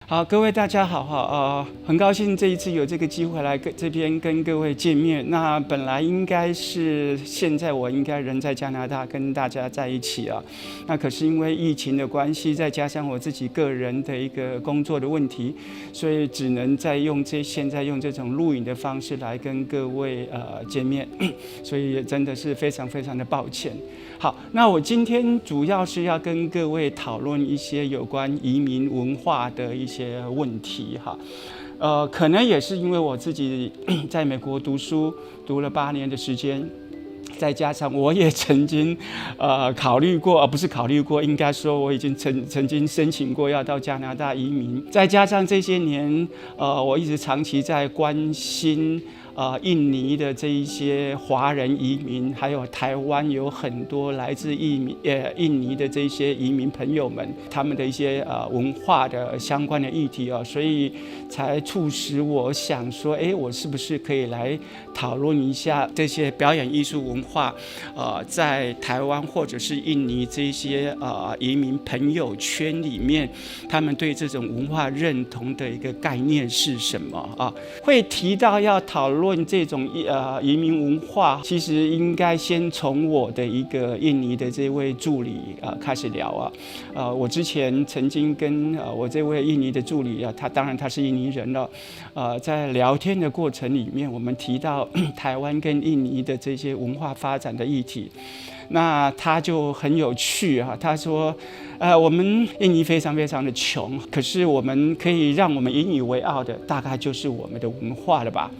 好，各位大家好哈，很高兴这一次有这个机会来这边跟各位见面。那本来应该是现在我应该人在加拿大跟大家在一起啊，那可是因为疫情的关系，再加上我自己个人的一个工作的问题，所以只能现在用这种录影的方式来跟各位见面，所以真的是非常非常的抱歉。好，那我今天主要是要跟各位讨论一些有关移民文化的一些问题哈。可能也是因为我自己在美国读书读了8年的时间，再加上我也曾经考虑过，不是考虑过，应该说我已经曾经申请过要到加拿大移民。再加上这些年，我一直长期在关心印尼的这一些华人移民，还有台湾有很多来自印尼的这些移民朋友们，他们的一些文化的相关的议题所以才促使我想说，我是不是可以来讨论一下这些表演艺术文化，在台湾或者是印尼这些移民朋友圈里面，他们对这种文化认同的一个概念是什么啊？会提到要讨论这种移民文化，其实应该先从我的一个印尼的这位助理开始聊啊。我之前曾经跟我这位印尼的助理他当然他是印尼人了，在聊天的过程里面，我们提到台湾跟印尼的这些文化发展的议题。那他就很有趣啊，他说，我们印尼非常非常的穷，可是我们可以让我们引以为傲的，大概就是我们的文化了吧？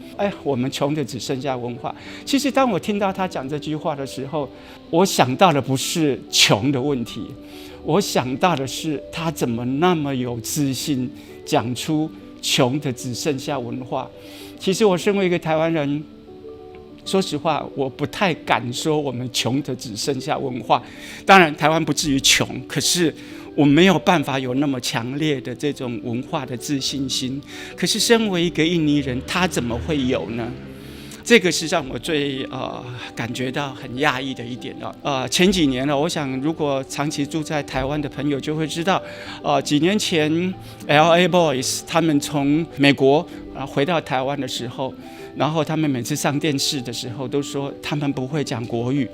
我们穷的只剩下文化。其实当我听到他讲这句话的时候，我想到的不是穷的问题，我想到的是他怎么那么有自信讲出穷的只剩下文化。其实我身为一个台湾人，说实话，我不太敢说我们穷的只剩下文化。当然，台湾不至于穷，可是我没有办法有那么强烈的这种文化的自信心。可是，身为一个印尼人，他怎么会有呢？这个是让我最感觉到很讶异的一点前几年了，我想如果长期住在台湾的朋友就会知道，几年前 LA Boys 他们从美国回到台湾的时候。然后他们每次上电视的时候都说他们不会讲国语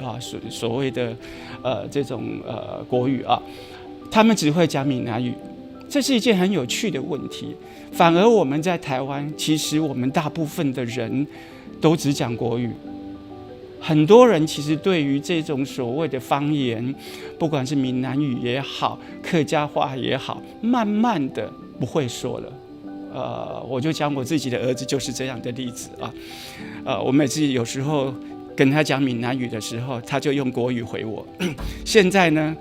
所谓的这种国语他们只会讲闽南语。这是一件很有趣的问题。反而我们在台湾，其实我们大部分的人都只讲国语。很多人其实对于这种所谓的方言，不管是闽南语也好，客家话也好，慢慢的不会说了。我就讲我自己的儿子就是这样的例子我每次有时候跟他讲闽南语的时候，他就用国语回我。现在呢，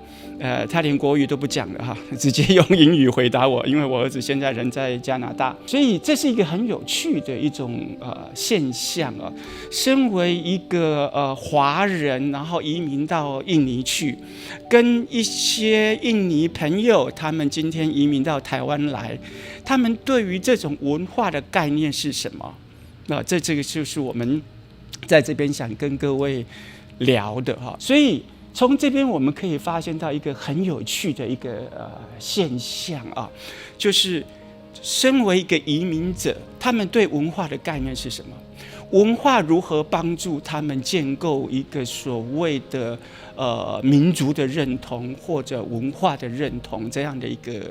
他连国语都不讲了直接用英语回答我，因为我儿子现在人在加拿大，所以这是一个很有趣的一种现象身为一个华人，然后移民到印尼去，跟一些印尼朋友，他们今天移民到台湾来，他们对于这种文化的概念是什么？这个就是我们在这边想跟各位聊的所以从这边我们可以发现到一个很有趣的一个现象就是身为一个移民者，他们对文化的概念是什么？文化如何帮助他们建构一个所谓的民族的认同或者文化的认同这样的一个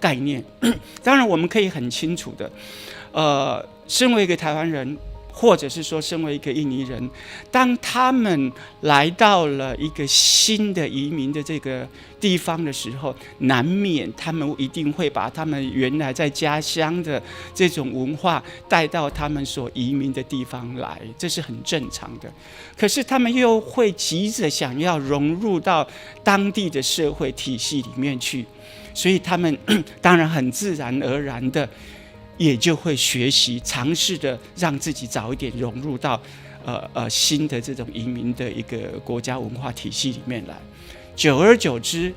概念？当然我们可以很清楚的身为一个台湾人，或者是说身为一个印尼人，当他们来到了一个新的移民的这个地方的时候，难免他们一定会把他们原来在家乡的这种文化带到他们所移民的地方来，这是很正常的。可是他们又会急着想要融入到当地的社会体系里面去，所以他们当然很自然而然的也就会学习尝试的让自己早一点融入到新的这种移民的一个国家文化体系里面来。久而久之，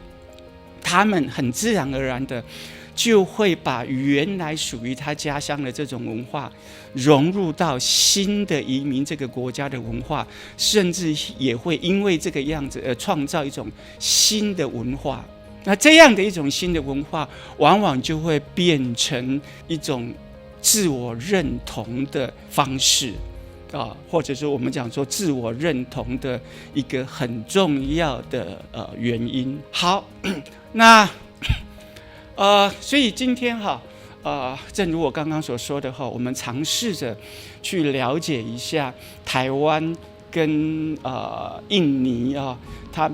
他们很自然而然的就会把原来属于他家乡的这种文化融入到新的移民这个国家的文化，甚至也会因为这个样子而创造一种新的文化那这样的一种新的文化，往往就会变成一种自我认同的方式或者说我们讲说自我认同的一个很重要的原因。好，那所以今天正如我刚刚所说的我们尝试着去了解一下台湾跟印尼它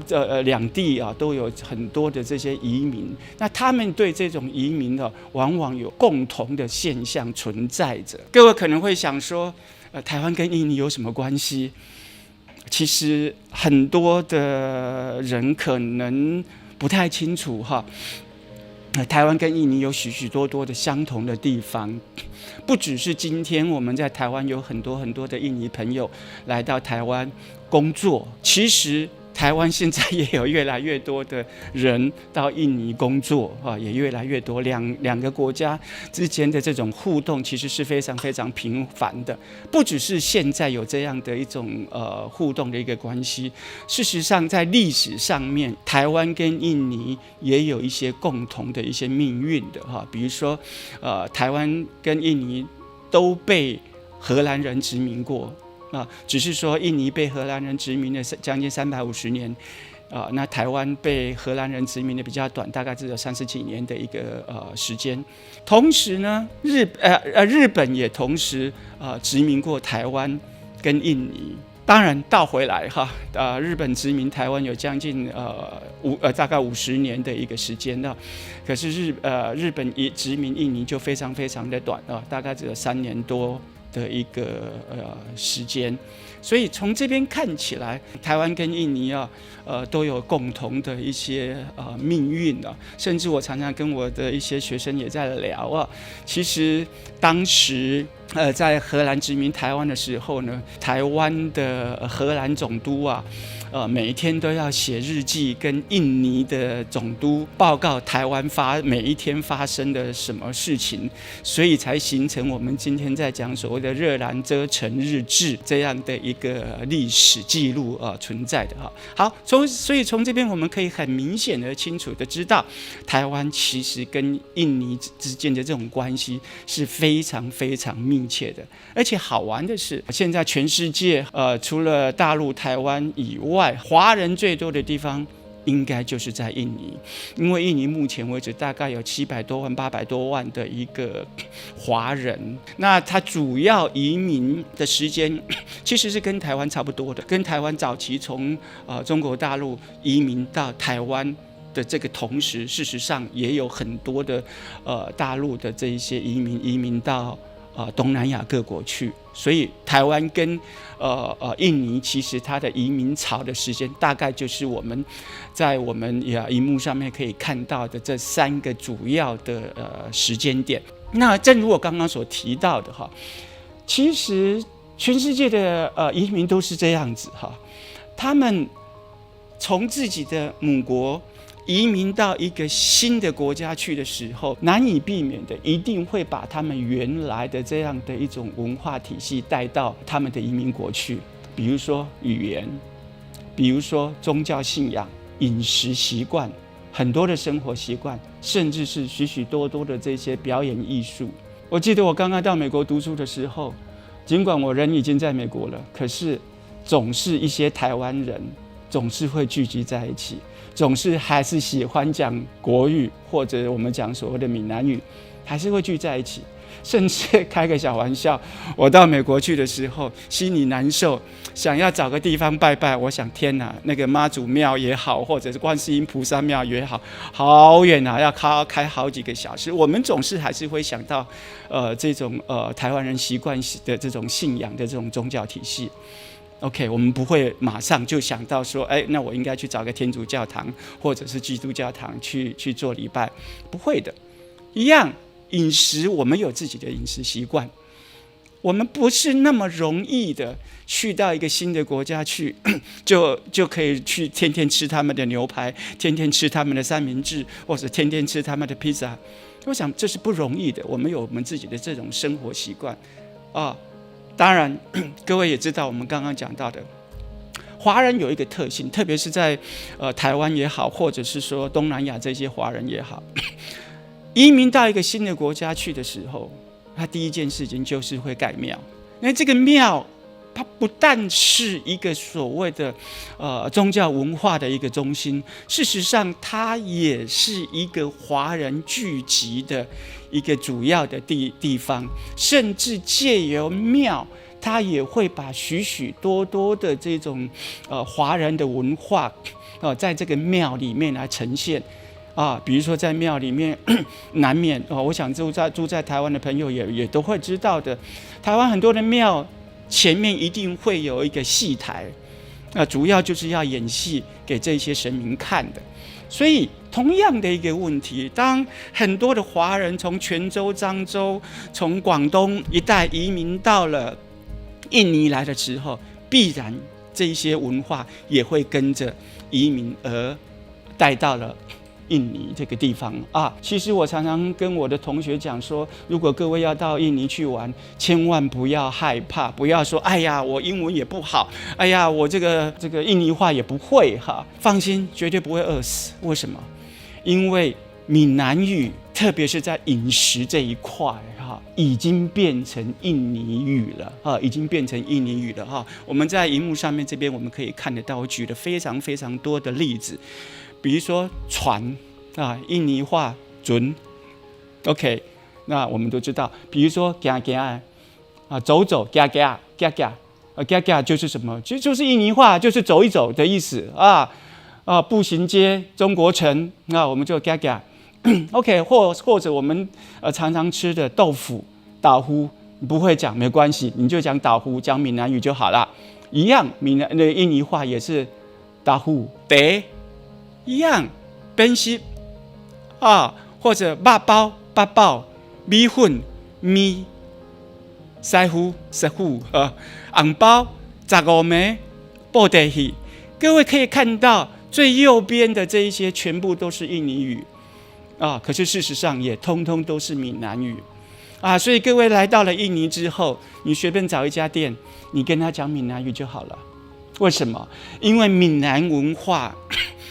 两地都有很多的这些移民，那他们对这种移民往往有共同的现象存在着。各位可能会想说，台湾跟印尼有什么关系？其实很多的人可能不太清楚台湾跟印尼有许许多多的相同的地方，不只是今天我们在台湾有很多很多的印尼朋友来到台湾工作，其实台湾现在也有越来越多的人到印尼工作也越来越多，两个国家之间的这种互动其实是非常非常频繁的，不只是现在有这样的一种互动的一个关系，事实上在历史上面，台湾跟印尼也有一些共同的一些命运的比如说台湾跟印尼都被荷兰人殖民过只是说印尼被荷兰人殖民了将近350年那台湾被荷兰人殖民的比较短，大概只有30几年的一个时间。同时呢，日本也同时殖民过台湾跟印尼。当然倒回来日本殖民台湾有将近大概50年的一个时间可是日本殖民印尼就非常非常的短大概只有3年多的一个时间。所以从这边看起来，台湾跟印尼都有共同的一些命运甚至我常常跟我的一些学生也在聊其实当时在荷兰殖民台湾的时候呢，台湾的荷兰总督每一天都要写日记，跟印尼的总督报告台湾每一天发生的什么事情，所以才形成我们今天在讲所谓的热兰遮城日志这样的一个历史记录存在的好，所以从这边我们可以很明显的清楚的知道，台湾其实跟印尼之间的这种关系是非常非常密切的。而且好玩的是，现在全世界除了大陆台湾以外，华人最多的地方应该就是在印尼，因为印尼目前为止大概有700多万、800多万的一个华人，那他主要移民的时间其实是跟台湾差不多的，跟台湾早期从中国大陆移民到台湾的这个同时，事实上也有很多的大陆的这一些移民到东南亚各国去，所以台湾跟印尼其实它的移民潮的时间大概就是我们在我们荧幕上面可以看到的这3个主要的时间点。那正如我刚刚所提到的其实全世界的移民都是这样子他们从自己的母国移民到一个新的国家去的时候，难以避免的一定会把他们原来的这样的一种文化体系带到他们的移民国去，比如说语言，比如说宗教信仰、饮食习惯，很多的生活习惯，甚至是许许多多的这些表演艺术。我记得我刚刚到美国读书的时候，尽管我人已经在美国了，可是总是一些台湾人总是会聚集在一起，总是还是喜欢讲国语，或者我们讲所谓的闽南语，还是会聚在一起。甚至开个小玩笑，我到美国去的时候心里难受，想要找个地方拜拜，我想天哪，那个妈祖庙也好，或者是观世音菩萨庙也好，好远要开好几个小时。我们总是还是会想到这种台湾人习惯的这种信仰的这种宗教体系。OK， 我们不会马上就想到说，那我应该去找个天主教堂或者是基督教堂去做礼拜，不会的。一样，饮食我们有自己的饮食习惯，我们不是那么容易的去到一个新的国家去，就可以去天天吃他们的牛排，天天吃他们的三明治，或者天天吃他们的披萨。我想这是不容易的，我们有我们自己的这种生活习惯当然各位也知道我们刚刚讲到的华人有一个特性，特别是在台湾也好，或者是说东南亚这些华人也好，移民到一个新的国家去的时候，他第一件事情就是会盖庙。因为这个庙，它不但是一个所谓的宗教文化的一个中心，事实上它也是一个华人聚集的一个主要的地方，甚至借由庙，它也会把许许多多的这种华人的文化在这个庙里面来呈现。比如说在庙里面，难免我想住在台湾的朋友也都会知道的，台湾很多的庙前面一定会有一个戏台，主要就是要演戏给这些神明看的。所以同样的一个问题，当很多的华人从泉州、漳州、从广东一带移民到了印尼来的时候，必然这些文化也会跟着移民而带到了印尼这个地方其实我常常跟我的同学讲说，如果各位要到印尼去玩，千万不要害怕，不要说哎呀我英文也不好，哎呀我这个印尼话也不会放心，绝对不会饿死。为什么？因为闽南语特别是在饮食这一块已经变成印尼语了已经变成印尼语了我们在荧幕上面这边我们可以看得到，我举了非常非常多的例子。比如说船印尼话准 OK， 那我们都知道。比如说走走走走走就是什么？就是印尼话，就是走一走的意思步行街中国城我们就OK， 或者我们常常吃的豆腐打呼，你不会讲没关系，你就讲打呼，讲闽南语就好了。一样，印尼话也是打呼得一样，ben西或者肉包八包米粉米师傅红包15枚布袋戏。各位可以看到最右边的这一些全部都是印尼语可是事实上也通通都是闽南语所以各位来到了印尼之后，你随便找一家店，你跟他讲闽南语就好了。为什么？因为闽南文化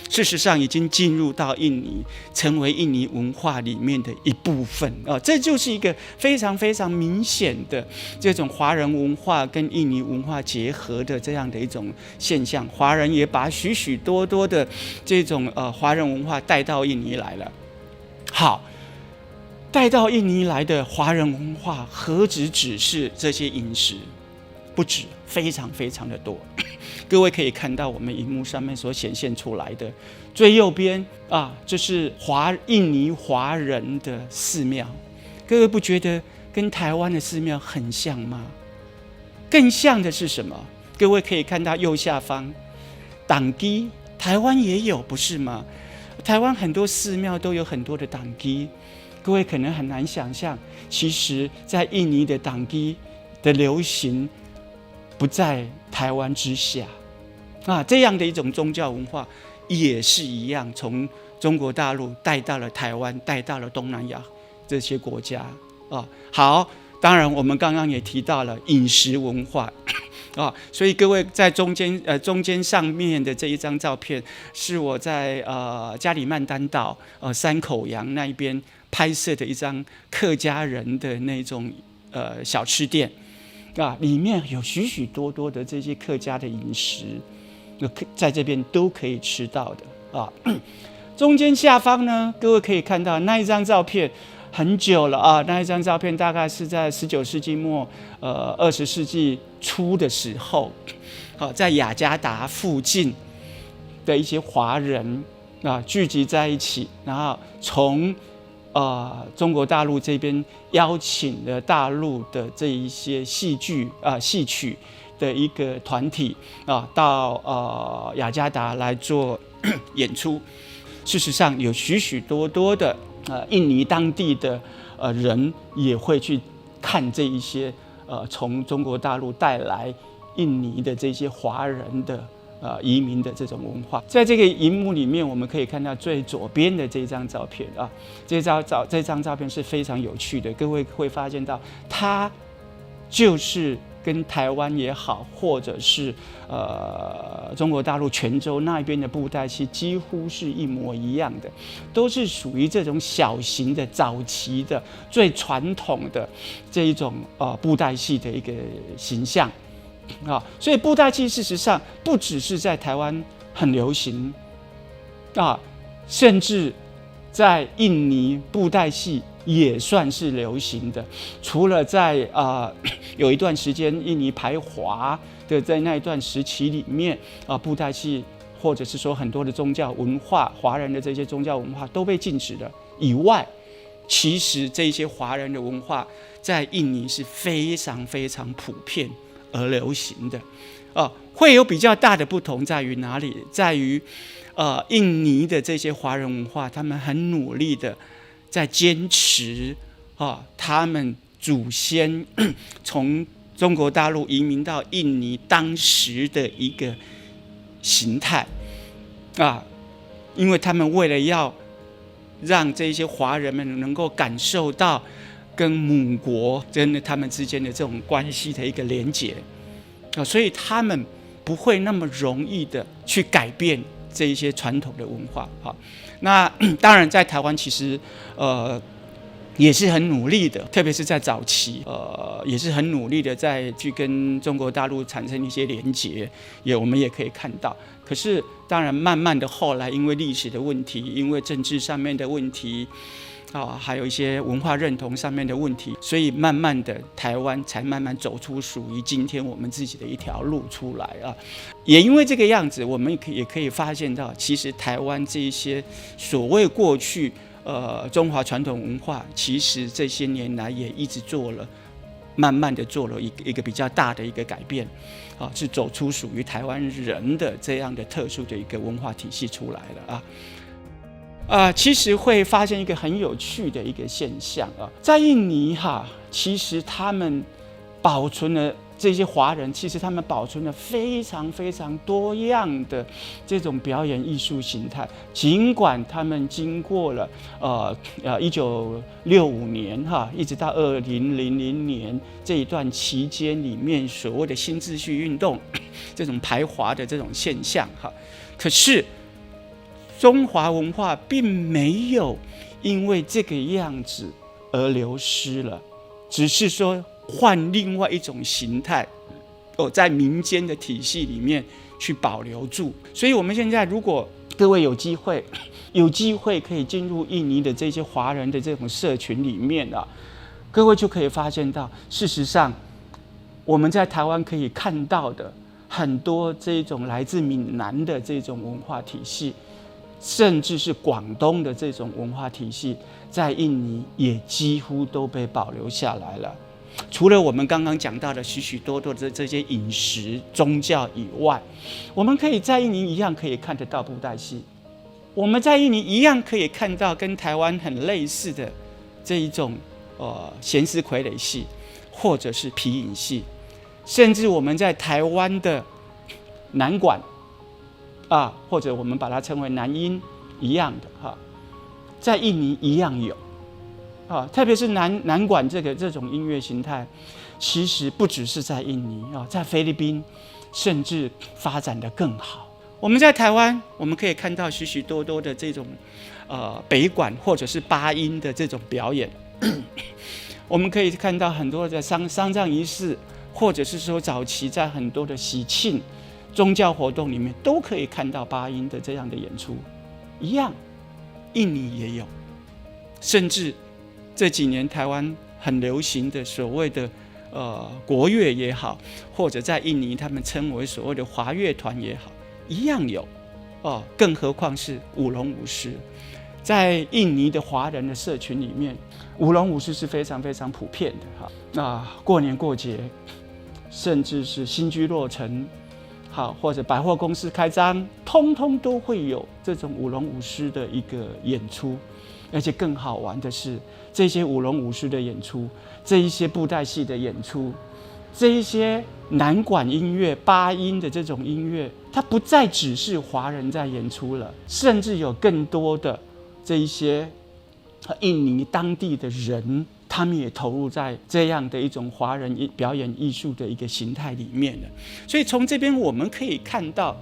事实上已经进入到印尼，成为印尼文化里面的一部分这就是一个非常非常明显的这种华人文化跟印尼文化结合的这样的一种现象。华人也把许许多多的这种华人文化带到印尼来了。好，带到印尼来的华人文化何止只是这些饮食，不止，非常非常的多。各位可以看到我们荧幕上面所显现出来的最右边这是印尼华人的寺庙。各位不觉得跟台湾的寺庙很像吗？更像的是什么？各位可以看到右下方党基，台湾也有不是吗？台湾很多寺庙都有很多的党基，各位可能很难想象，其实在印尼的党基的流行不在台湾之下这样的一种宗教文化也是一样，从中国大陆带到了台湾，带到了东南亚这些国家好，当然我们刚刚也提到了饮食文化所以各位在中间上面的这一张照片是我在加里曼丹岛山口洋那一边拍摄的一张客家人的那种小吃店里面有许许多多的这些客家的饮食，在这边都可以吃到的中间下方呢，各位可以看到那一张照片很久了那一张照片大概是在19世纪末20世纪初的时候在雅加达附近的一些华人聚集在一起，然后从中国大陆这边邀请了大陆的这一些戏曲的一个团体到雅加达来做演出。事实上有许许多多的印尼当地的人也会去看这一些从中国大陆带来印尼的这些华人的移民的这种文化。在这个荧幕里面我们可以看到最左边的这张照片这张照片是非常有趣的。各位会发现到它就是跟台湾也好，或者是中国大陆泉州那边的布袋戏几乎是一模一样的，都是属于这种小型的、早期的、最传统的这一种布袋戏的一个形象啊。所以布袋戏事实上不只是在台湾很流行啊，甚至在印尼布袋戏也算是流行的。除了在有一段时间印尼排华的在那一段时期里面布袋戏或者是说很多的宗教文化，华人的这些宗教文化都被禁止了以外，其实这些华人的文化在印尼是非常非常普遍而流行的。会有比较大的不同在于哪里？在于印尼的这些华人文化，他们很努力的在坚持他们祖先从中国大陆移民到印尼当时的一个形态因为他们为了要让这些华人们能够感受到跟母国跟他们之间的这种关系的一个连结所以他们不会那么容易的去改变这一些传统的文化那当然在台湾其实也是很努力的，特别是在早期也是很努力的在去跟中国大陆产生一些连结，我们也可以看到。可是当然慢慢的后来因为历史的问题，因为政治上面的问题还有一些文化认同上面的问题，所以慢慢的台湾才慢慢走出属于今天我们自己的一条路出来也因为这个样子，我们也可以发现到，其实台湾这一些所谓过去中华传统文化，其实这些年来也一直慢慢的做了一个比较大的一个改变是走出属于台湾人的这样的特殊的一个文化体系出来了其实会发现一个很有趣的一个现象在印尼其实他们保存了这些华人，其实他们保存了非常非常多样的这种表演艺术形态，尽管他们经过了1965年一直到2000年这一段期间里面所谓的新秩序运动这种排华的这种现象可是中华文化并没有因为这个样子而流失了，只是说换另外一种形态在民间的体系里面去保留住。所以我们现在如果各位有机会可以进入印尼的这些华人的这种社群里面各位就可以发现到，事实上我们在台湾可以看到的很多这种来自闽南的这种文化体系，甚至是广东的这种文化体系，在印尼也几乎都被保留下来了。除了我们刚刚讲到的许许多多的这些饮食、宗教以外，我们可以在印尼一样可以看得到布袋戏，我们在印尼一样可以看到跟台湾很类似的这一种闲时傀儡戏，或者是皮影戏，甚至我们在台湾的南管或者我们把它称为南音一样的在印尼一样有特别是南管这种音乐形态，其实不只是在印尼在菲律宾甚至发展得更好。我们在台湾，我们可以看到许许多多的这种北管或者是八音的这种表演我们可以看到很多的丧葬仪式，或者是说早期在很多的喜庆宗教活动里面都可以看到八音的这样的演出一样，印尼也有，甚至这几年台湾很流行的所谓的国乐也好，或者在印尼他们称为所谓的华乐团也好，一样有更何况是舞龙舞狮。在印尼的华人的社群里面，舞龙舞狮是非常非常普遍的过年过节，甚至是新居落成或者百货公司开张，通通都会有这种舞龙舞狮的一个演出。而且更好玩的是，这些舞龙舞狮的演出，这一些布袋戏的演出，这一些南管音乐、八音的这种音乐，它不再只是华人在演出了，甚至有更多的这一些印尼当地的人他们也投入在这样的一种华人表演艺术的一个形态里面了。所以从这边我们可以看到，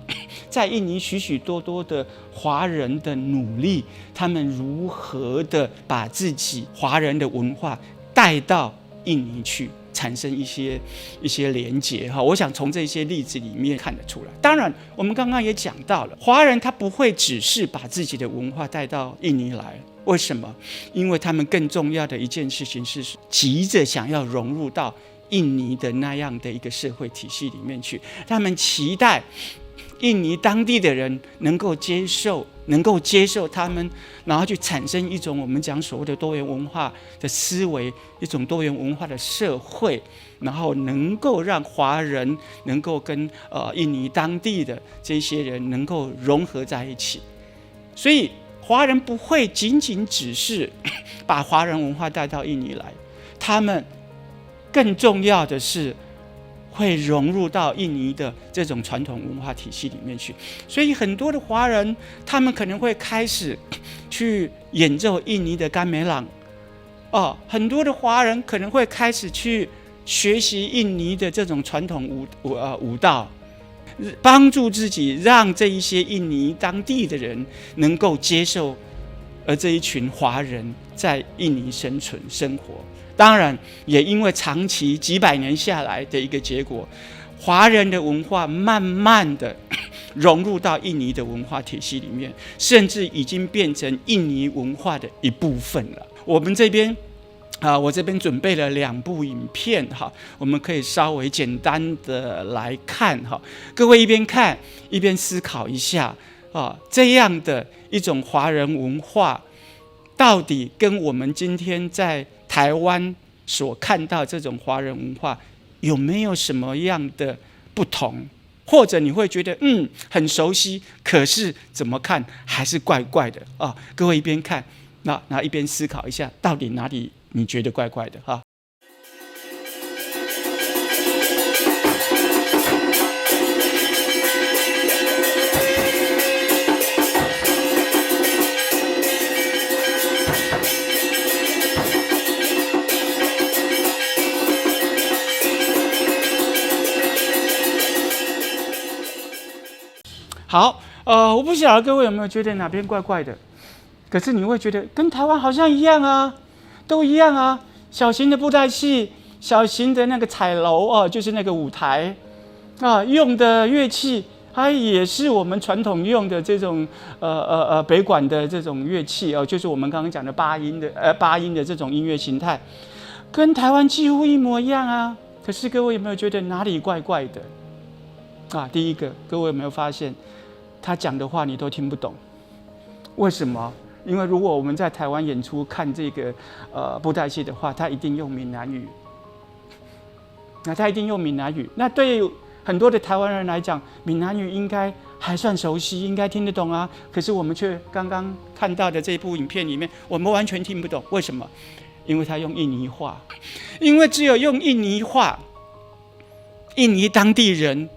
在印尼许许多多的华人的努力，他们如何的把自己华人的文化带到印尼去，产生一些连结。我想从这些例子里面看得出来。当然我们刚刚也讲到了，华人他不会只是把自己的文化带到印尼来，为什么？因为他们更重要的一件事情是急着想要融入到印尼的那样的一个社会体系里面去，他们期待印尼当地的人能够接受他们，然后去产生一种我们讲所谓的多元文化的思维，一种多元文化的社会，然后能够让华人能够跟印尼当地的这些人能够融合在一起。所以华人不会仅仅只是把华人文化带到印尼来，他们更重要的是会融入到印尼的这种传统文化体系里面去。所以很多的华人他们可能会开始去演奏印尼的甘美朗，很多的华人可能会开始去学习印尼的这种传统舞蹈，帮助自己让这一些印尼当地的人能够接受，而这一群华人在印尼生存生活。当然也因为长期几百年下来的一个结果，华人的文化慢慢的融入到印尼的文化体系里面，甚至已经变成印尼文化的一部分了。我们这边我这边准备了2部影片，我们可以稍微简单的来看，各位一边看一边思考一下，这样的一种华人文化到底跟我们今天在台湾所看到这种华人文化有没有什么样的不同？或者你会觉得很熟悉，可是怎么看还是怪怪的啊？各位一边看，那一边思考一下，到底哪里你觉得怪怪的哈？好，我不晓得各位有没有觉得哪边怪怪的，可是你会觉得跟台湾好像一样啊，都一样啊。小型的布袋戏，小型的那个彩楼就是那个舞台用的乐器，它也是我们传统用的这种北管的这种乐器就是我们刚刚讲的八音的这种音乐形态，跟台湾几乎一模一样啊。可是各位有没有觉得哪里怪怪的第一个，各位有没有发现他讲的话你都听不懂？为什么？因为如果我们在台湾演出看这个布袋戏的话，他一定用闽南语。那对很多的台湾人来讲，闽南语应该还算熟悉，应该听得懂啊。可是我们却刚刚看到的这部影片里面，我们完全听不懂。为什么？因为他用印尼话，因为只有用印尼话，印尼当地人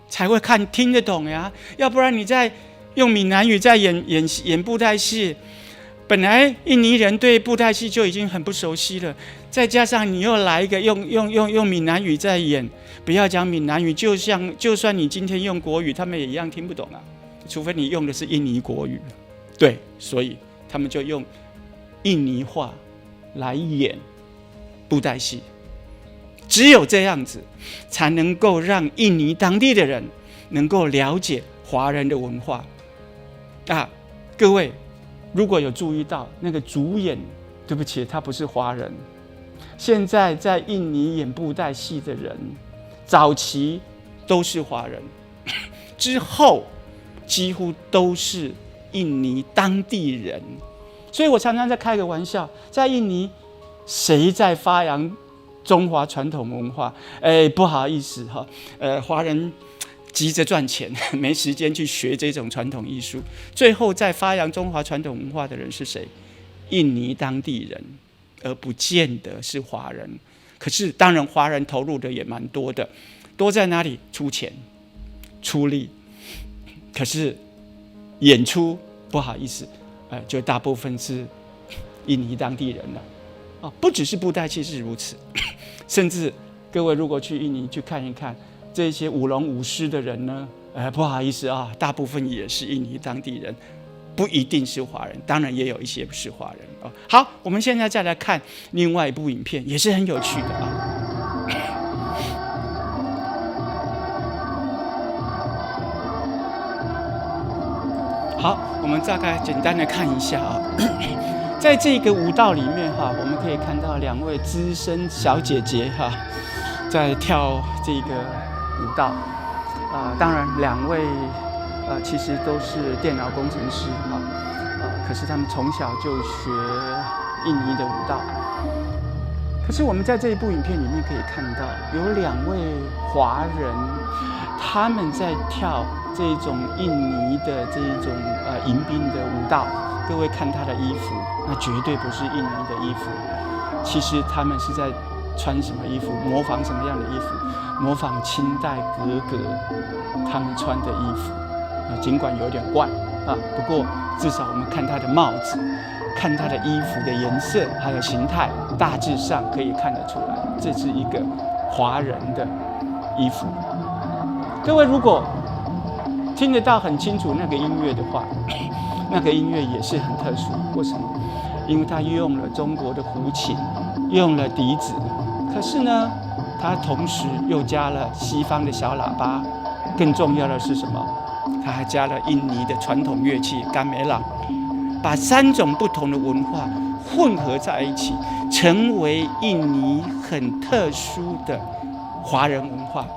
才会听得懂呀，要不然你在用闽南语在演布袋戏，本来印尼人对布袋戏就已经很不熟悉了，再加上你又来一个用闽南语在演，不要讲闽南语，就算你今天用国语，他们也一样听不懂啊，除非你用的是印尼国语。对，所以他们就用印尼话来演布袋戏。只有这样子，才能够让印尼当地的人能够了解华人的文化各位如果有注意到那个主演，对不起，他不是华人。现在在印尼演布袋戏的人，早期都是华人，之后几乎都是印尼当地人。所以我常常在开个玩笑，在印尼谁在发扬中华传统文化？不好意思华人急着赚钱，没时间去学这种传统艺术。最后在发扬中华传统文化的人是谁？印尼当地人，而不见得是华人。可是当然华人投入的也蛮多的，多在哪里？出钱出力。可是演出不好意思就大部分是印尼当地人了不只是布袋戏是如此，甚至各位如果去印尼去看一看这些舞龙舞狮的人呢，不好意思啊，大部分也是印尼当地人，不一定是华人，当然也有一些不是华人哦。好，我们现在再来看另外一部影片，也是很有趣的啊。好，我们大概简单的看一下啊。在这个舞蹈里面哈，我们可以看到2位资深小姐姐哈，在跳这个舞蹈。当然2位其实都是电脑工程师哈，可是他们从小就学印尼的舞蹈。可是我们在这一部影片里面可以看到，有2位华人，他们在跳这种印尼的这一种迎宾的舞蹈。各位看他的衣服，那绝对不是印尼的衣服。其实他们是在穿什么衣服？模仿什么样的衣服？模仿清代格格他们穿的衣服。尽管有点怪不过至少我们看他的帽子，看他的衣服的颜色还有形态，大致上可以看得出来，这是一个华人的衣服。各位如果听得到很清楚那个音乐的话，那个音乐也是很特殊。为什么？因为它用了中国的胡琴，用了笛子，可是呢，它同时又加了西方的小喇叭。更重要的是什么？它还加了印尼的传统乐器甘美朗，把3种不同的文化混合在一起，成为印尼很特殊的华人文化。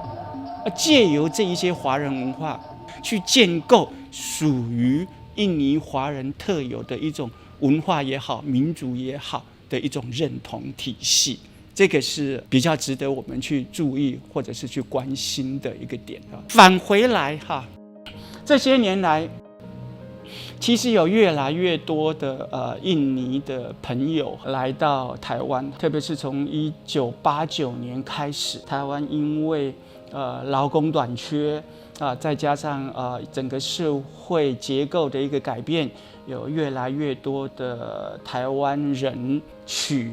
借由这一些华人文化，去建构属于印尼华人特有的一种文化也好，民族也好的一种认同体系，这个是比较值得我们去注意或者是去关心的一个点。返回来这些年来，其实有越来越多的印尼的朋友来到台湾，特别是从1989年开始，台湾因为劳工短缺再加上整个社会结构的一个改变，有越来越多的台湾人娶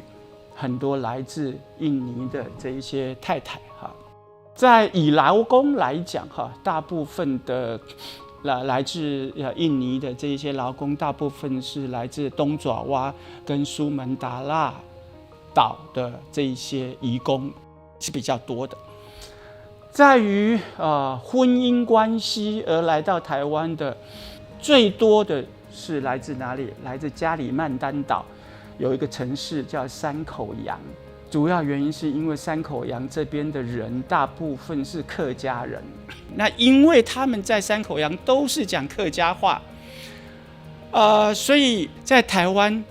很多来自印尼的这一些太太在以劳工来讲大部分的来自印尼的这一些劳工，大部分是来自东爪哇跟苏门答腊岛的这一些移工是比较多的。在于婚姻关系而来到台湾的，最多的是来自哪里？来自加里曼丹岛有一个城市叫山口洋，主要原因是因为山口洋这边的人大部分是客家人，那因为他们在山口洋都是讲客家话，所以在台湾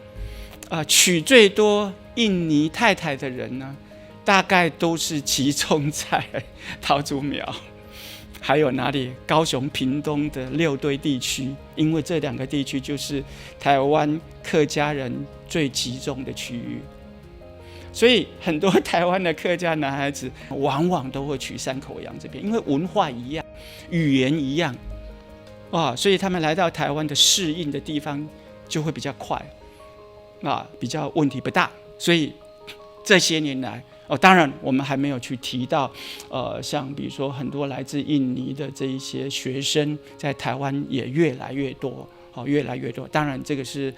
娶最多印尼太太的人呢，大概都是集中在桃竹苗，还有哪里？高雄、屏东的6堆地区，因为这2个地区就是台湾客家人最集中的区域，所以很多台湾的客家男孩子往往都会娶山口洋这边，因为文化一样，语言一样，所以他们来到台湾的适应的地方就会比较快，比较问题不大。所以这些年来，当然我们还没有去提到，像比如说很多来自印尼的这一些学生，在台湾也越来越多，越来越多。当然这个是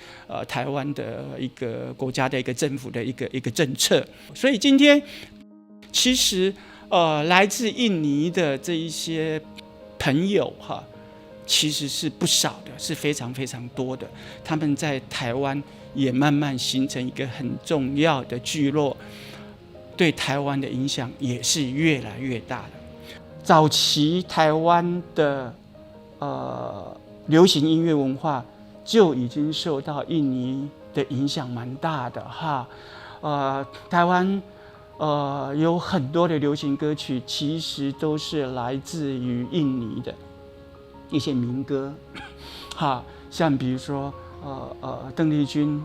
台湾的一个国家的一个政府的一个政策。所以今天其实来自印尼的这一些朋友其实是不少的，是非常非常多的。他们在台湾也慢慢形成一个很重要的聚落，对台湾的影响也是越来越大了。早期台湾的流行音乐文化就已经受到印尼的影响蛮大的台湾有很多的流行歌曲其实都是来自于印尼的一些民歌像比如说邓丽君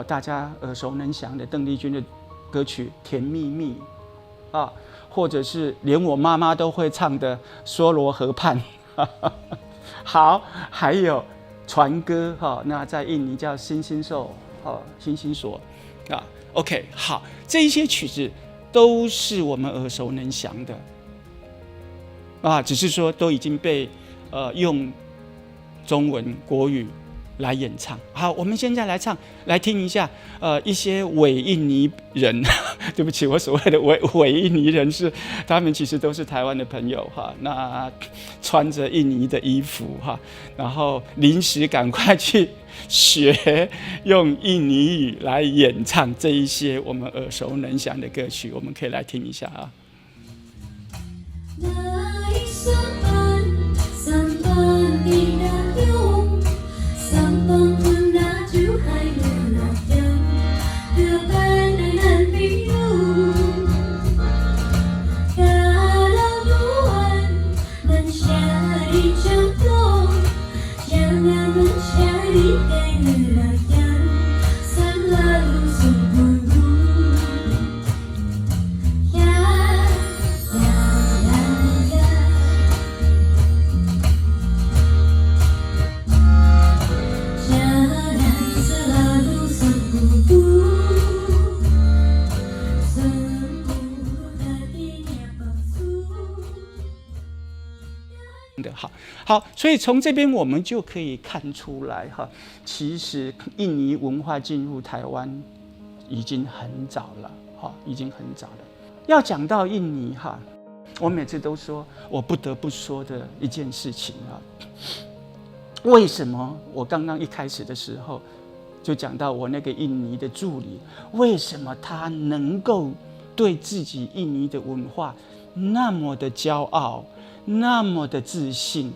大家耳熟能详的邓丽君的歌曲《甜蜜蜜》或者是连我妈妈都会唱的《梭罗河畔》好，还有传歌那在印尼叫星星所 OK， 好，这一些曲子都是我们耳熟能详的只是说都已经被用中文国语来演唱。好，我们现在来听一下一些伪印尼人对不起，我所谓的伪印尼人是他们其实都是台湾的朋友那穿着印尼的衣服然后临时赶快去学用印尼语来演唱这一些我们耳熟能详的歌曲，我们可以来听一下好，所以从这边我们就可以看出来其实印尼文化进入台湾已经很早了已经很早了。要讲到印尼我每次都说我不得不说的一件事情为什么我刚刚一开始的时候就讲到我那个印尼的助理，为什么他能够对自己印尼的文化那么的骄傲，那么的自信，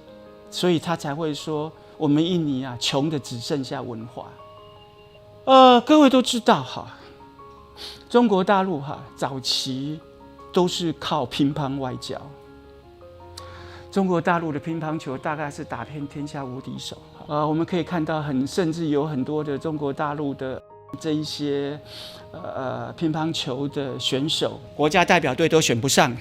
所以他才会说我们印尼穷的只剩下文化。各位都知道中国大陆早期都是靠乒乓外交。中国大陆的乒乓球大概是打遍天下无敌手。我们可以看到甚至有很多的中国大陆的这一些乒乓球的选手，国家代表队都选不上，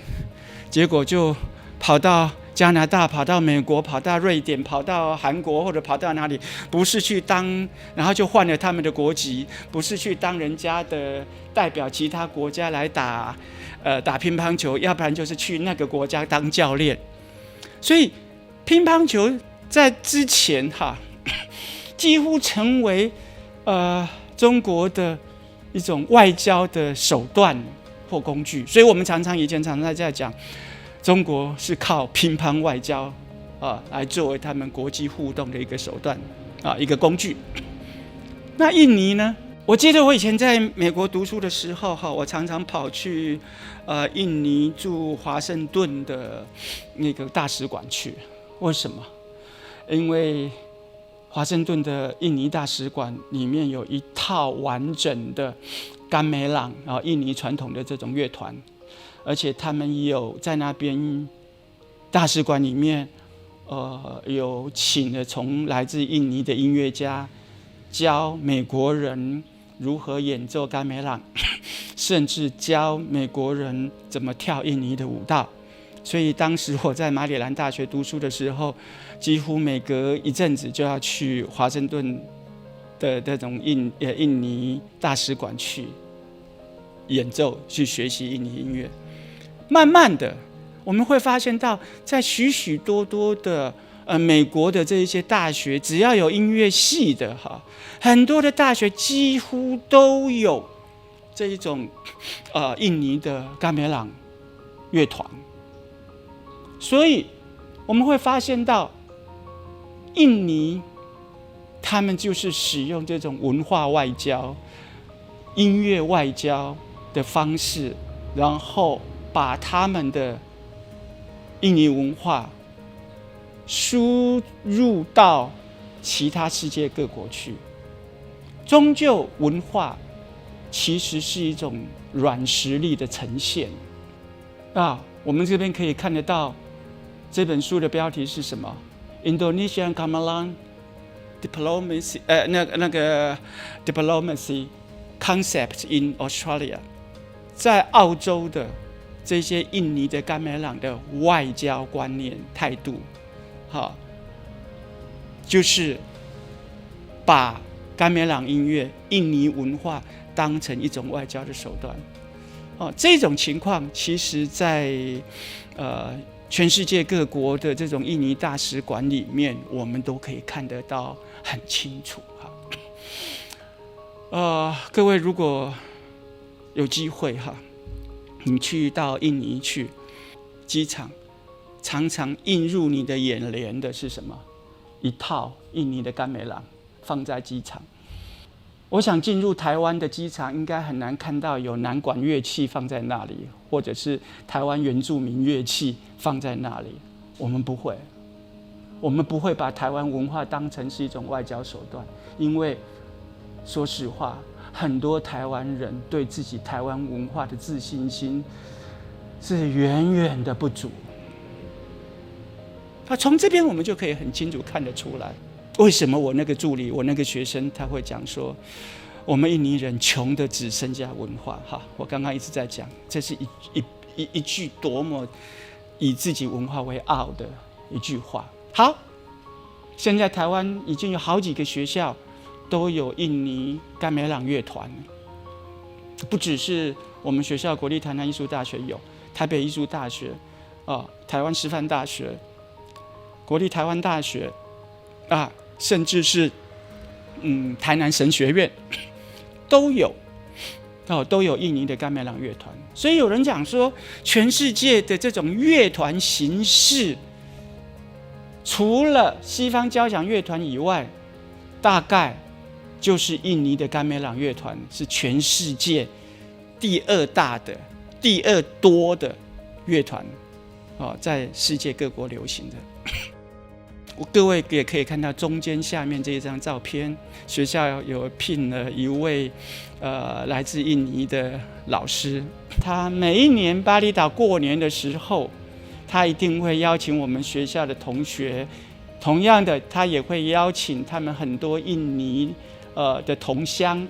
结果就跑到加拿大，跑到美国，跑到瑞典，跑到韩国，或者跑到哪里，不是去当，然后就换了他们的国籍，不是去当人家的代表其他国家来打乒乓球，要不然就是去那个国家当教练。所以乒乓球在之前几乎成为中国的一种外交的手段或工具。所以我们以前常常在讲，中国是靠乒乓外交来作为他们国际互动的一个手段一个工具。那印尼呢？我记得我以前在美国读书的时候我常常跑去印尼驻华盛顿的那个大使馆去。为什么？因为华盛顿的印尼大使馆里面有一套完整的甘美朗印尼传统的这种乐团，而且他们也有在那边大使馆里面有请了从来自印尼的音乐家教美国人如何演奏甘美朗，甚至教美国人怎么跳印尼的舞蹈。所以当时我在马里兰大学读书的时候，几乎每隔一阵子就要去华盛顿的那种印尼大使馆去演奏，去学习印尼音乐。慢慢的我们会发现到，在许许多多的美国的这一些大学，只要有音乐系的很多的大学几乎都有这一种印尼的甘美朗乐团。所以我们会发现到，印尼他们就是使用这种文化外交、音乐外交的方式，然后把他们的印尼文化输入到其他世界各国去。终究文化其实是一种软实力的呈现我们这边可以看得到，这本书的标题是什么？ Indonesian Gamelan Diplomacy Diplomacy Concept in Australia， 在澳洲的这些印尼的甘美朗的外交观念态度就是把甘美朗音乐、印尼文化当成一种外交的手段。这种情况其实在全世界各国的这种印尼大使馆里面，我们都可以看得到很清楚。各位如果有机会你去到印尼去，机场常常映入你的眼帘的是什么？一套印尼的甘美朗放在机场。我想进入台湾的机场，应该很难看到有南管乐器放在那里，或者是台湾原住民乐器放在那里。我们不会把台湾文化当成是一种外交手段，因为说实话，很多台湾人对自己台湾文化的自信心是远远的不足。从这边我们就可以很清楚看得出来，为什么我那个助理，我那个学生他会讲说，我们印尼人穷的只剩下文化。我刚刚一直在讲，这是一句多么以自己文化为傲的一句话。好，现在台湾已经有好几个学校都有印尼甘美朗乐团，不只是我们学校国立台南艺术大学有，台北艺术大学、台湾师范大学、国立台湾大学甚至是台南神学院都有印尼的甘美朗乐团。所以有人讲说，全世界的这种乐团形式，除了西方交响乐团以外，大概就是印尼的甘美朗乐团是全世界第二大的、第二多的乐团，在世界各国流行的。各位也可以看到中间下面这一张照片，学校有聘了一位来自印尼的老师，他每一年巴厘岛过年的时候，他一定会邀请我们学校的同学，同样的他也会邀请他们很多印尼的同乡，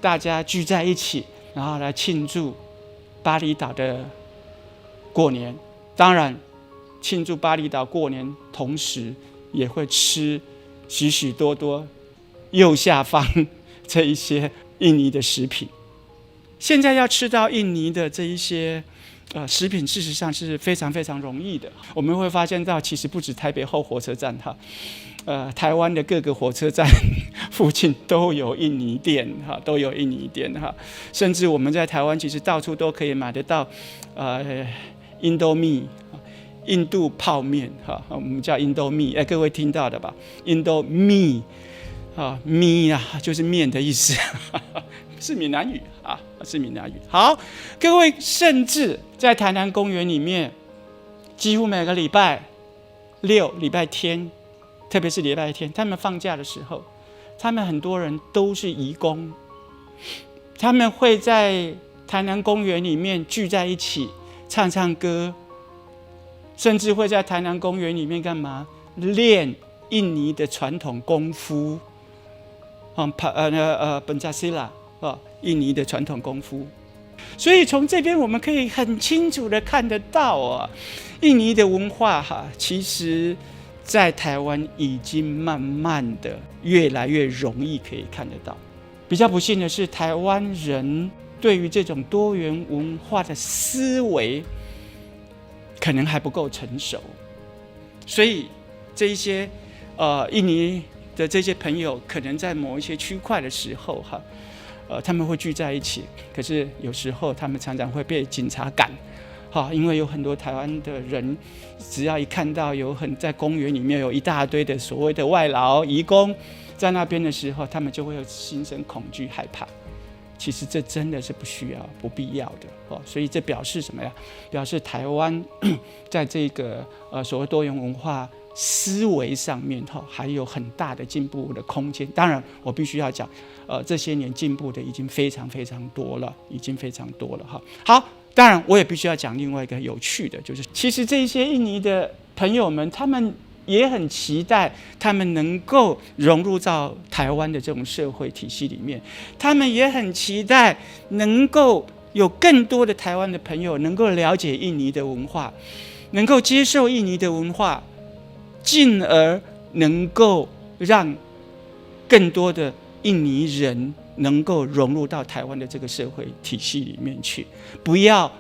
大家聚在一起，然后来庆祝巴厘岛的过年。当然庆祝巴厘岛过年同时也会吃许许多多右下方这一些印尼的食品。现在要吃到印尼的这一些食品，事实上是非常非常容易的。我们会发现到，其实不止台北后火车站台湾的各个火车站附近都有印尼店甚至我们在台湾其实到处都可以买得到印度米。印度泡面我们叫印度米，各位听到的吧？印度米米就是面的意思是闽南语是闽南语。好，各位，甚至在台南公园里面，几乎每个礼拜六、礼拜天，特别是礼拜天，他们放假的时候，他们很多人都是移工，他们会在台南公园里面聚在一起唱唱歌，甚至会在台南公园里面干嘛？练印尼的传统功夫，本扎西拉印尼的传统功夫。所以从这边我们可以很清楚的看得到印尼的文化其实在台湾已经慢慢的越来越容易可以看得到。比较不幸的是，台湾人对于这种多元文化的思维可能还不够成熟，所以这一些印尼的这些朋友，可能在某一些区块的时候他们会聚在一起，可是有时候他们常常会被警察赶，因为有很多台湾的人，只要一看到在公园里面有一大堆的所谓的外劳移工在那边的时候，他们就会有心生恐惧害怕。其实这真的是不需要、不必要的所以这表示什么呀？表示台湾在这个所谓多元文化思维上面还有很大的进步的空间。当然，我必须要讲，这些年进步的已经非常非常多了，好，当然我也必须要讲另外一个有趣的，就是其实这些印尼的朋友们，他们也很期待他们能够融入到台湾的这种社会体系里面，他们也很期待能够有更多的台湾的朋友能够了解印尼的文化，能够接受印尼的文化，进而能够让更多的印尼人能够融入到台湾的这个社会体系里面去，不要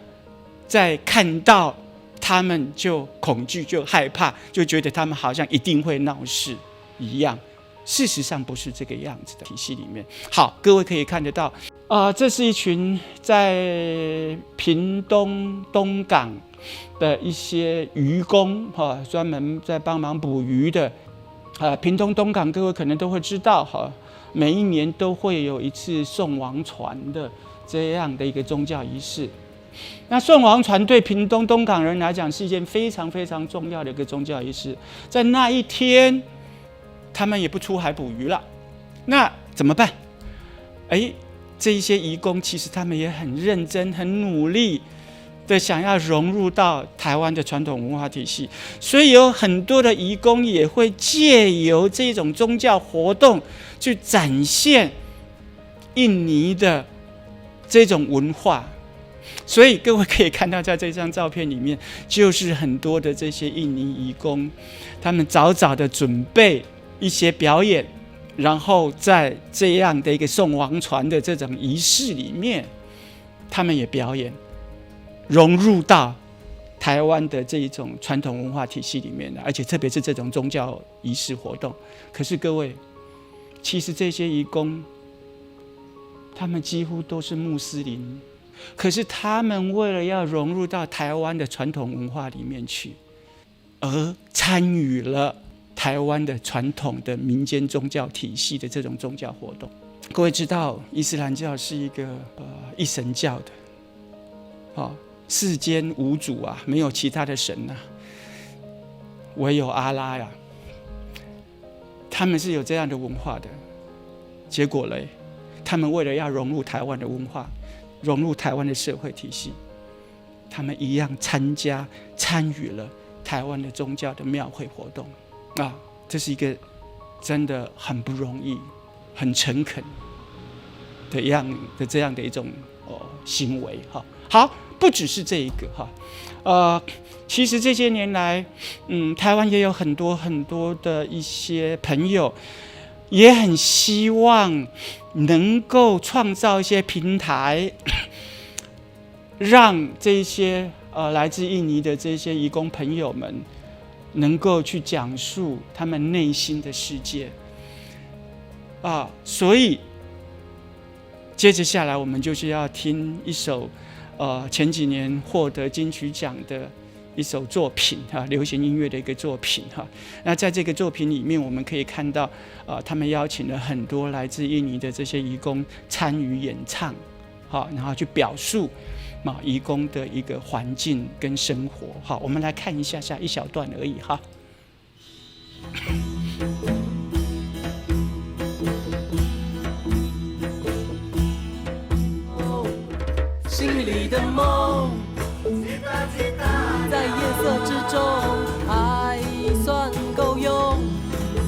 再看到他们就恐惧、就害怕，就觉得他们好像一定会闹事一样。事实上不是这个样子的体系里面。好，各位可以看得到，这是一群在屏东东港的一些渔工，专门在帮忙捕鱼的。屏东东港各位可能都会知道，每一年都会有一次送王船的这样的一个宗教仪式。那送王船对屏东东港人来讲是一件非常非常重要的一个宗教仪式，在那一天他们也不出海捕鱼了，那怎么办？这一些移工其实他们也很认真、很努力的想要融入到台湾的传统文化体系，所以有很多的移工也会借由这种宗教活动去展现印尼的这种文化。所以各位可以看到，在这张照片里面，就是很多的这些印尼移工，他们早早的准备一些表演，然后在这样的一个送王船的这种仪式里面，他们也表演，融入到台湾的这一种传统文化体系里面的，而且特别是这种宗教仪式活动。可是各位，其实这些移工，他们几乎都是穆斯林，可是他们为了要融入到台湾的传统文化里面去，而参与了台湾的传统的民间宗教体系的这种宗教活动。各位知道，伊斯兰教是一个一神教的，世间无主啊，没有其他的神啊，唯有阿拉呀。他们是有这样的文化的，结果嘞，他们为了要融入台湾的文化，融入台湾的社会体系，他们一样参与了台湾的宗教的庙会活动啊，这是一个真的很不容易、很诚恳的这样的一种行为哈。好，不只是这一个哈，其实这些年来，台湾也有很多很多的一些朋友，也很希望能够创造一些平台，让这些来自印尼的这些移工朋友们，能够去讲述他们内心的世界所以接着下来，我们就是要听一首前几年获得金曲奖的一首作品流行音乐的一个作品那在这个作品里面，我们可以看到他们邀请了很多来自印尼的这些移工参与演唱然后去表述移工的一个环境跟生活。好，我们来看一下一小段而已哈。心里的梦，在夜色之中还算够用。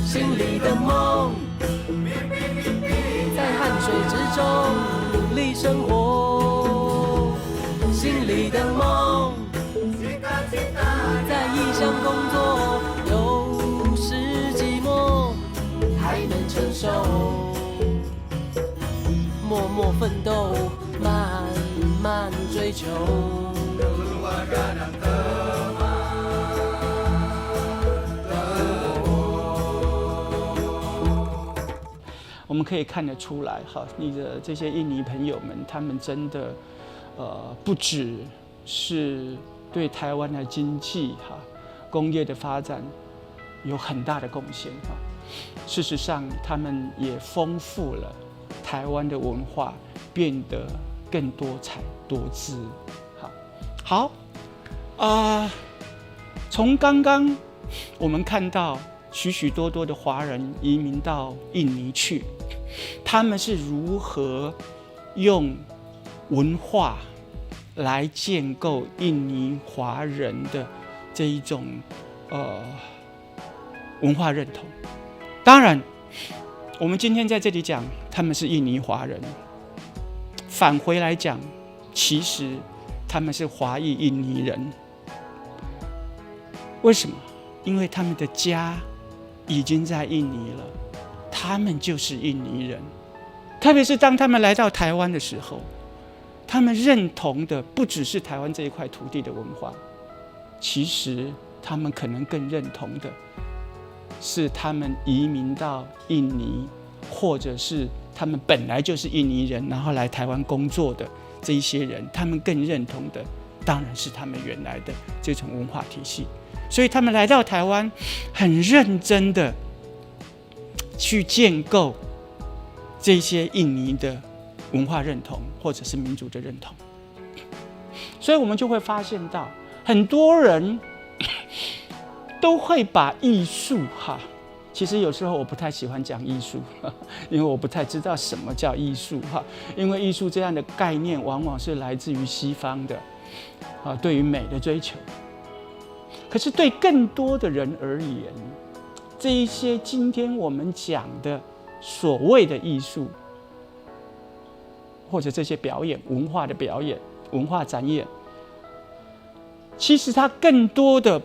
心里的梦，在汗水之中努力生活。心里的梦，在异乡工作，有时寂寞还能承受。默默奋斗，慢慢追求。我们可以看得出来你的这些印尼朋友们，他们真的不只是对台湾的经济工业的发展有很大的贡献事实上他们也丰富了台湾的文化，变得更多彩多姿。好，从刚刚我们看到许许多多的华人移民到印尼去，他们是如何用文化来建构印尼华人的这一种文化认同。当然，我们今天在这里讲他们是印尼华人，返回来讲，其实他们是华裔印尼人。为什么？因为他们的家已经在印尼了，他们就是印尼人。特别是当他们来到台湾的时候，他们认同的不只是台湾这一块土地的文化，其实他们可能更认同的是他们移民到印尼，或者是他们本来就是印尼人，然后来台湾工作的这一些人，他们更认同的当然是他们原来的这种文化体系。所以他们来到台湾，很认真的去建构这些印尼的文化认同，或者是民族的认同。所以我们就会发现到，很多人都会把艺术其实有时候我不太喜欢讲艺术，因为我不太知道什么叫艺术，因为艺术这样的概念往往是来自于西方的对于美的追求。可是对更多的人而言，这一些今天我们讲的所谓的艺术，或者这些表演、文化的表演、文化展演，其实它更多的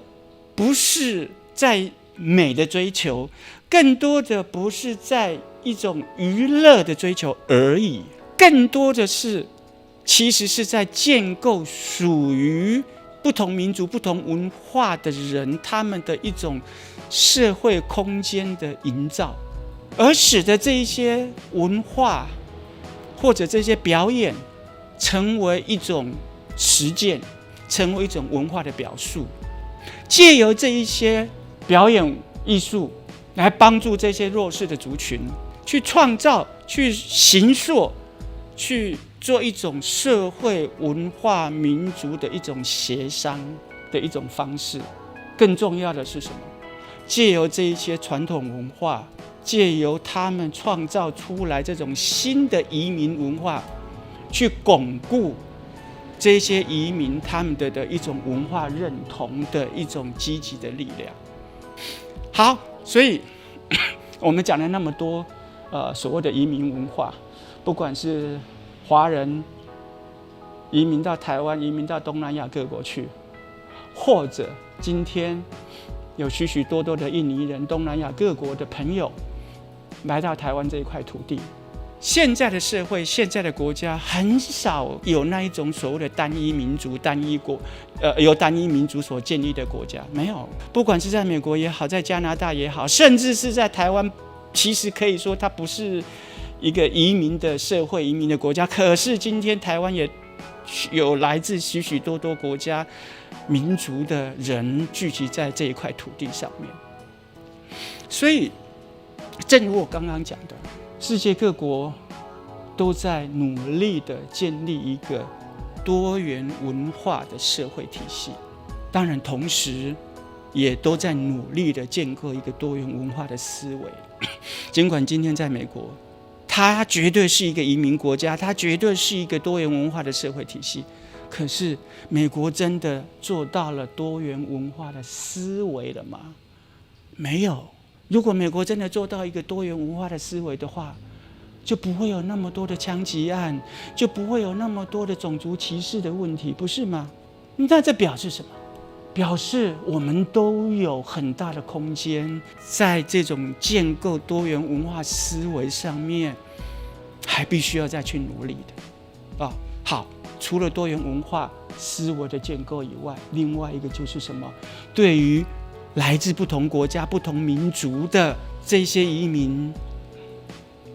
不是在美的追求，更多的不是在一种娱乐的追求而已，更多的是其实是在建构属于不同民族、不同文化的人他们的一种社会空间的营造，而使得这一些文化或者这些表演成为一种实践，成为一种文化的表述，借由这一些表演艺术来帮助这些弱势的族群去创造、去形塑、去做一种社会文化民族的一种协商的一种方式。更重要的是什么？借由这一些传统文化，借由他们创造出来这种新的移民文化，去巩固这些移民他们的一种文化认同的一种积极的力量。好，所以我们讲了那么多所谓的移民文化，不管是华人移民到台湾，移民到东南亚各国去，或者今天有许许多多的印尼人、东南亚各国的朋友来到台湾这一块土地。现在的社会、现在的国家很少有那一种所谓的单一民族、由单一民族所建立的国家，没有。不管是在美国也好，在加拿大也好，甚至是在台湾，其实可以说它不是一个移民的社会、移民的国家。可是今天台湾也有来自许许多多国家、民族的人聚集在这一块土地上面。所以，正如我刚刚讲的，世界各国都在努力的建立一个多元文化的社会体系，当然同时也都在努力的建构一个多元文化的思维。尽管今天在美国，它绝对是一个移民国家，它绝对是一个多元文化的社会体系，可是美国真的做到了多元文化的思维了吗？没有。如果美国真的做到一个多元文化的思维的话，就不会有那么多的枪击案，就不会有那么多的种族歧视的问题，不是吗？那这表示什么？表示我们都有很大的空间，在这种建构多元文化思维上面，还必须要再去努力的。好，除了多元文化思维的建构以外，另外一个就是什么？对于来自不同国家、不同民族的这些移民，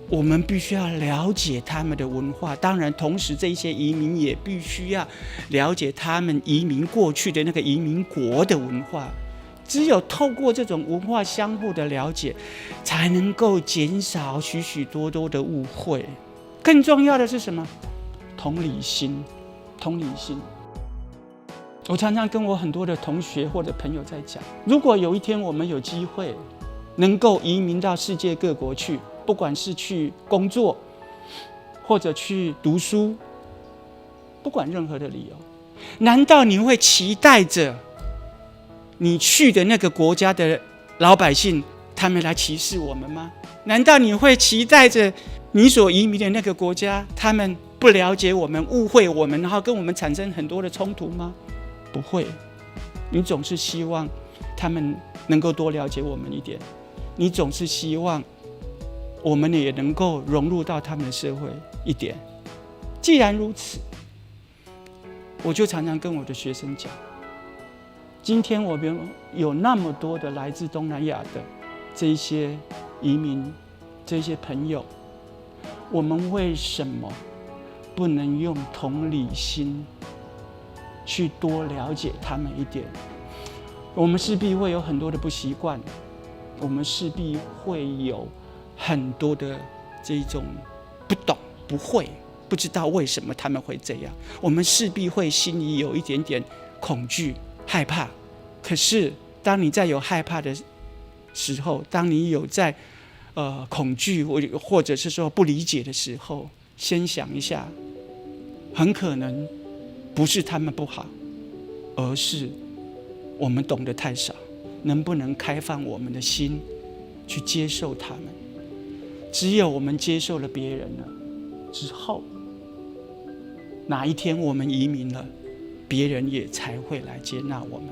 我们必须要了解他们的文化。当然，同时这些移民也必须要了解他们移民过去的那个移民国的文化。只有透过这种文化相互的了解，才能够减少许许多多的误会。更重要的是什么？同理心。同理心。我常常跟我很多的同学或者朋友在讲，如果有一天我们有机会能够移民到世界各国去，不管是去工作或者去读书，不管任何的理由，难道你会期待着你去的那个国家的老百姓他们来歧视我们吗？难道你会期待着你所移民的那个国家他们不了解我们、误会我们，然后跟我们产生很多的冲突吗？不会。你总是希望他们能够多了解我们一点，你总是希望我们也能够融入到他们的社会一点。既然如此，我就常常跟我的学生讲，今天我们有那么多的来自东南亚的这一些移民，这些朋友，我们为什么不能用同理心去多了解他们一点？我们势必会有很多的不习惯，我们势必会有很多的这种不懂、不会、不知道为什么他们会这样，我们势必会心里有一点点恐惧、害怕。可是，当你在有害怕的时候，当你有在恐惧或者是说不理解的时候，先想一下，很可能不是他们不好，而是我们懂得太少。能不能开放我们的心去接受他们？只有我们接受了别人了之后，哪一天我们移民了，别人也才会来接纳我们。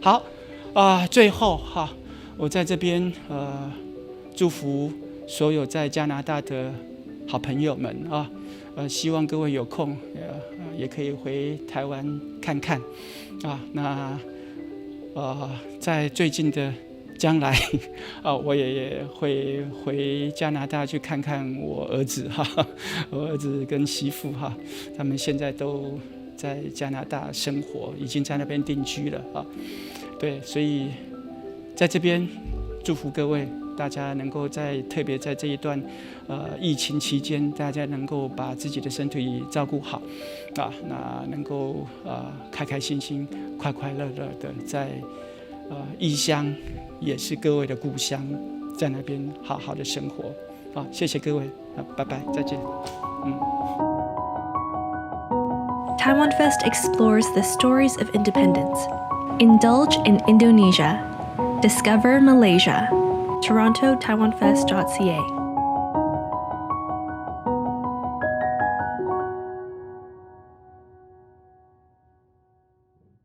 好最后我在这边祝福所有在加拿大的好朋友们希望各位有空也可以回台湾看看那在最近的将来我也会回加拿大去看看我儿子我儿子跟媳妇他们现在都在加拿大生活，已经在那边定居了对，所以在这边祝福各位，大家能够特别在这一段疫情期间，大家能够把自己的身体照顾好那能够开开心心、快快乐乐的在异乡，也是各位的故乡，在那边好好的生活谢谢各位拜拜，再见Taiwan Fest explores the stories of independence. Indulge in Indonesia. Discover Malaysia. TorontoTaiwanFest.ca